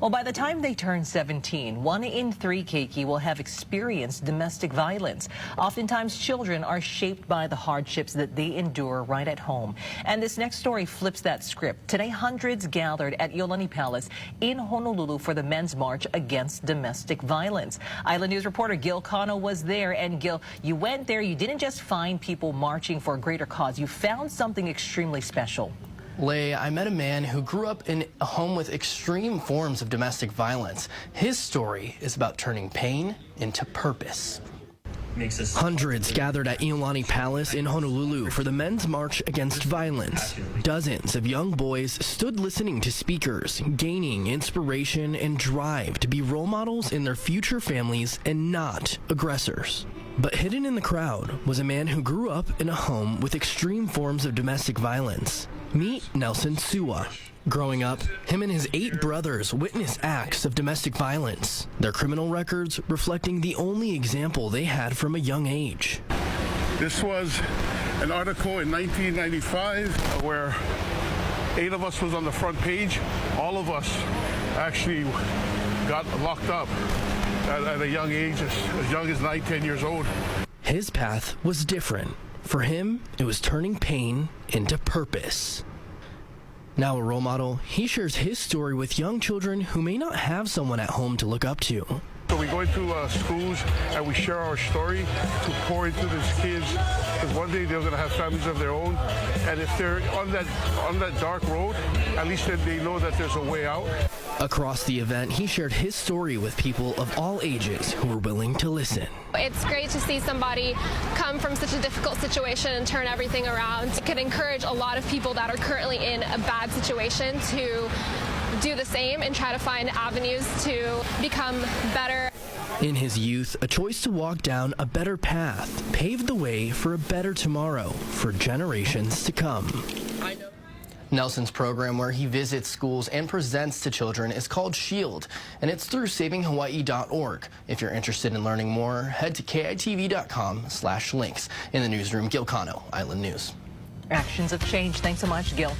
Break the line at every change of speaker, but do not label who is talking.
Well, by the time they turn 17, 1 in 3 keiki will have experienced domestic violence. Oftentimes, children are shaped by the hardships that they endure right at home. And this next story flips that script. Today, hundreds gathered at Iolani Palace in Honolulu for the Men's March Against Domestic Violence. Island News reporter Gil Cano was there. And Gil, you went there, you didn't just find people marching for a greater cause. You found something extremely special.
Lay, I met a man who grew up in a home with extreme forms of domestic violence. His story is about turning pain into purpose. Hundreds gathered at Iolani Palace in Honolulu for the Men's March Against Violence. Dozens of young boys stood listening to speakers, gaining inspiration and drive to be role models in their future families and not aggressors. But hidden in the crowd was a man who grew up in a home with extreme forms of domestic violence. Meet Nelson Sua. Growing up, him and his 8 brothers witnessed acts of domestic violence, their criminal records reflecting the only example they had from a young age.
This was an article in 1995 where 8 of us was on the front page. All of us actually got locked up at a young age, as young as 9, 10 years old.
His path was different. For him, it was turning pain into purpose. Now a role model, he shares his story with young children who may not have someone at home to look up to.
So we go into schools and we share our story to pour into these kids, because one day they're going to have families of their own. And if they're on that dark road, at least then they know that there's a way out.
Across the event, he shared his story with people of all ages who were willing to listen.
It's great to see somebody come from such a difficult situation and turn everything around. It could encourage a lot of people that are currently in a bad situation to do the same and try to find avenues to become better.
In his youth, a choice to walk down a better path paved the way for a better tomorrow for generations to come. Nelson's program, where he visits schools and presents to children, is called SHIELD, and it's through savinghawaii.org. If you're interested in learning more, head to KITV4.com/links. In the newsroom, Gil Cano, Island News.
Actions of change. Thanks so much, Gil.